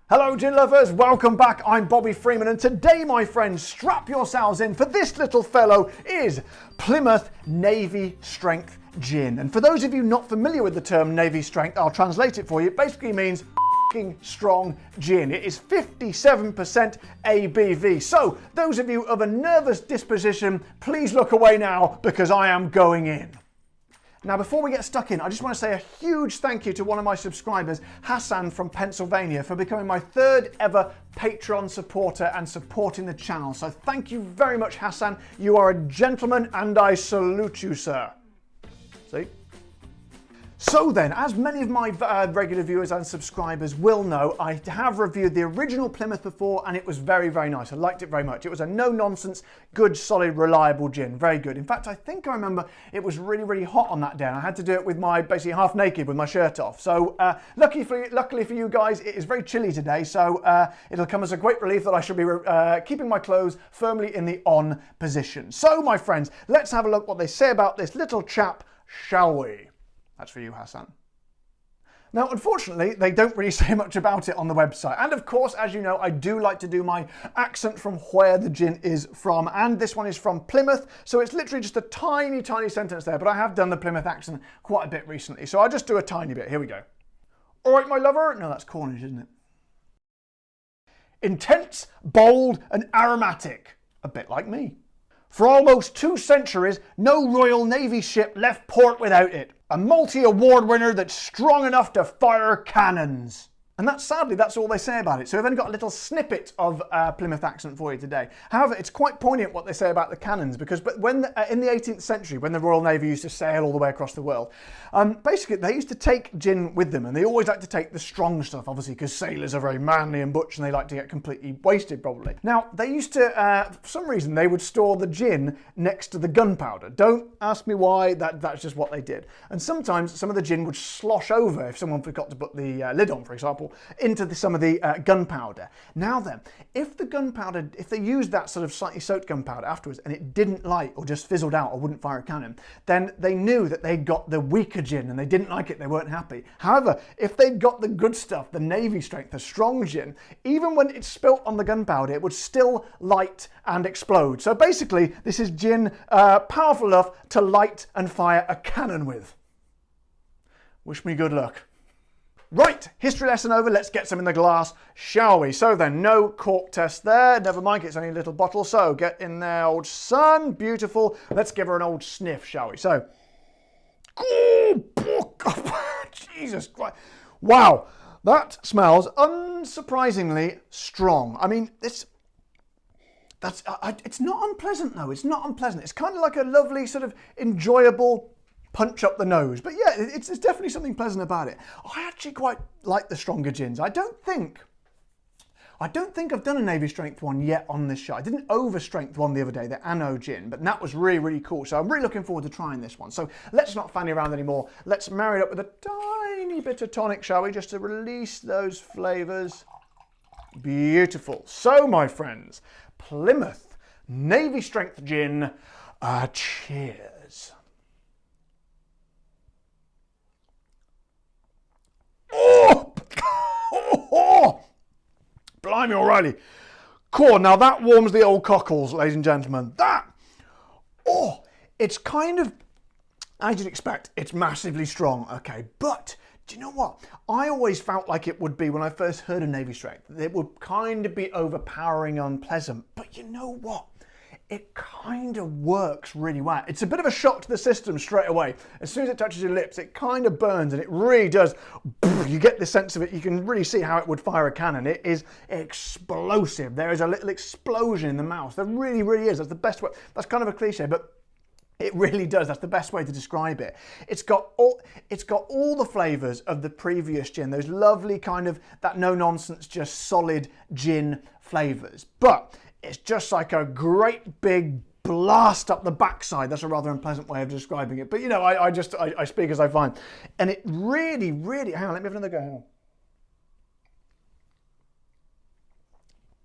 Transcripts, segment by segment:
Hello gin lovers, welcome back. I'm Bobby Freeman and today, my friends, strap yourselves in for this little fellow is Plymouth Navy Strength Gin. And for those of you not familiar with the term Navy Strength, I'll translate it for you. It basically means strong gin. It is 57% ABV. So those of you of a nervous disposition, please look away now because I am going in. Now, before we get stuck in, I just want to say a huge thank you to one of my subscribers, Hassan from Pennsylvania, for becoming my third ever Patreon supporter and supporting the channel. So thank you very much, Hassan. You are a gentleman and I salute you, sir. See? So then, as many of my regular viewers and subscribers will know, I have reviewed the original Plymouth before and it was very, very nice. I liked it very much. It was a no-nonsense, good, solid, reliable gin. Very good. In fact, I think I remember it was really, really hot on that day and I had to do it with my, basically half naked with my shirt off. So luckily for you guys, it is very chilly today, so it'll come as a great relief that I should be keeping my clothes firmly in the on position. So, my friends, let's have a look what they say about this little chap, shall we? That's for you, Hassan. Now, unfortunately, they don't really say much about it on the website. And of course, as you know, I do like to do my accent from where the gin is from. And this one is from Plymouth. So it's literally just a tiny, tiny sentence there. But I have done the Plymouth accent quite a bit recently. So I'll just do a tiny bit. Here we go. All right, my lover. No, that's Cornish, isn't it? Intense, bold, and aromatic. A bit like me. For almost 2 centuries, no Royal Navy ship left port without it. A multi-award winner that's strong enough to fire cannons. And sadly, that's all they say about it. So I've only got a little snippet of Plymouth accent for you today. However, it's quite poignant what they say about the cannons because when in the 18th century, when the Royal Navy used to sail all the way across the world, basically they used to take gin with them and they always like to take the strong stuff, obviously, because sailors are very manly and butch and they like to get completely wasted, probably. Now, they used to, for some reason, they would store the gin next to the gunpowder. Don't ask me why, that's just what they did. And sometimes some of the gin would slosh over if someone forgot to put the lid on, for example, into some of the gunpowder. Now then, if they used that sort of slightly soaked gunpowder afterwards and it didn't light or just fizzled out or wouldn't fire a cannon, then they knew that they'd got the weaker gin and they didn't like it, they weren't happy. However, if they'd got the good stuff, the Navy strength, the strong gin, even when it's spilt on the gunpowder, it would still light and explode. So basically, this is gin powerful enough to light and fire a cannon with. Wish me good luck. Right, history lesson over, let's get some in the glass, shall we? So then, no cork test there, never mind, it's only a little bottle, so get in there, old son, beautiful. Let's give her an old sniff, shall we? So, Jesus Christ, wow, that smells unsurprisingly strong. I mean, it's not unpleasant though, it's not unpleasant. It's kind of like a lovely sort of enjoyable punch up the nose. But yeah, it's definitely something pleasant about it. I actually quite like the stronger gins. I don't think I've done a Navy Strength one yet on this show. I did an over strength one the other day, the Anno gin, but that was really, really cool. So I'm really looking forward to trying this one. So let's not fanny around anymore. Let's marry it up with a tiny bit of tonic, shall we? Just to release those flavors. Beautiful. So, my friends, Plymouth Navy Strength gin, cheers. Oh! Blimey O'Reilly. Cool, now that warms the old cockles, ladies and gentlemen. It's kind of, as you'd expect, it's massively strong, okay, but do you know what? I always felt like it would be, when I first heard of Navy Strength, it would kind of be overpowering, unpleasant, but you know what? It kind of works really well. It's a bit of a shock to the system straight away. As soon as it touches your lips, it kind of burns and it really does. You get the sense of it. You can really see how it would fire a cannon. It is explosive. There is a little explosion in the mouth. There really, really is. That's the best way. That's kind of a cliche, but it really does. That's the best way to describe it. It's got all the flavors of the previous gin. Those lovely kind of, that no-nonsense, just solid gin flavors. But it's just like a great big blast up the backside. That's a rather unpleasant way of describing it. But you know, I speak as I find. And it really, really, hang on, let me have another go. Hang on.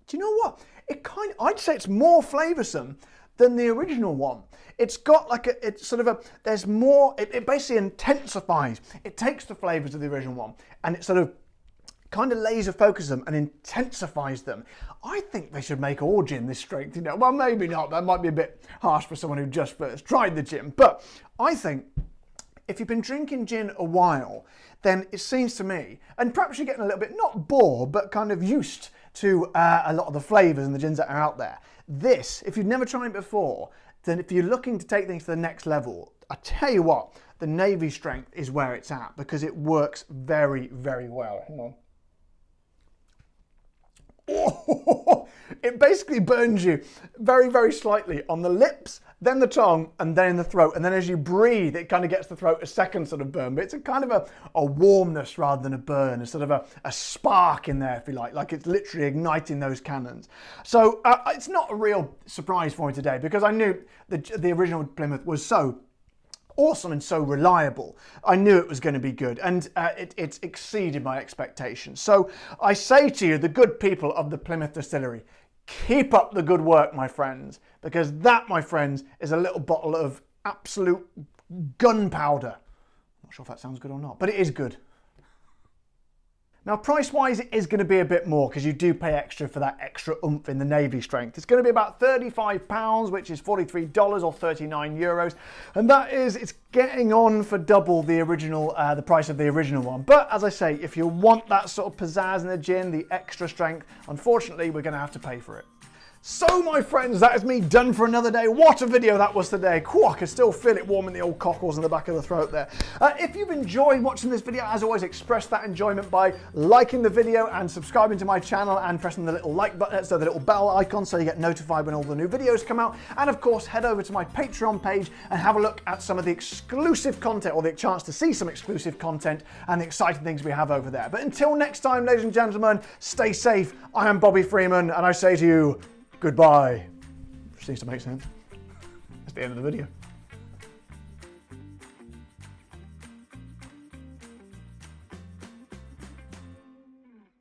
Do you know what? I'd say it's more flavoursome than the original one. It's got like there's more, it basically intensifies. It takes the flavours of the original one and it sort of kind of laser focuses them and intensifies them. I think they should make all gin this strength, you know. Well, maybe not. That might be a bit harsh for someone who just first tried the gin. But I think if you've been drinking gin a while, then it seems to me, and perhaps you're getting a little bit, not bored, but kind of used to a lot of the flavours and the gins that are out there. This, if you've never tried it before, then if you're looking to take things to the next level, I tell you what, the Navy strength is where it's at because it works very, very well. Hang on. Oh, it basically burns you very, very slightly on the lips, then the tongue, and then in the throat. And then as you breathe, it kind of gets the throat a second sort of burn. But it's a kind of a warmness rather than a burn, a sort of a spark in there, if you like it's literally igniting those cannons. So it's not a real surprise for me today because I knew the original Plymouth was so awesome and so reliable. I knew it was going to be good, and it's exceeded my expectations. So I say to you, the good people of the Plymouth Distillery, keep up the good work, my friends, because that, my friends, is a little bottle of absolute gunpowder. Not sure if that sounds good or not, but it is good. Now, price-wise, it is going to be a bit more because you do pay extra for that extra oomph in the Navy strength. It's going to be about £35, which is $43 or 39 euros. And that is, it's getting on for double the original, the price of the original one. But as I say, if you want that sort of pizzazz in the gin, the extra strength, unfortunately, we're going to have to pay for it. So, my friends, that is me done for another day. What a video that was today. I can still feel it warm in the old cockles in the back of the throat there. If you've enjoyed watching this video, as always, express that enjoyment by liking the video and subscribing to my channel and pressing the little like button, so the little bell icon, so you get notified when all the new videos come out. And of course, head over to my Patreon page and have a look at some of the exclusive content, or the chance to see some exclusive content and the exciting things we have over there. But until next time, ladies and gentlemen, stay safe. I am Bobby Freeman, and I say to you, goodbye. Seems to make sense. That's the end of the video.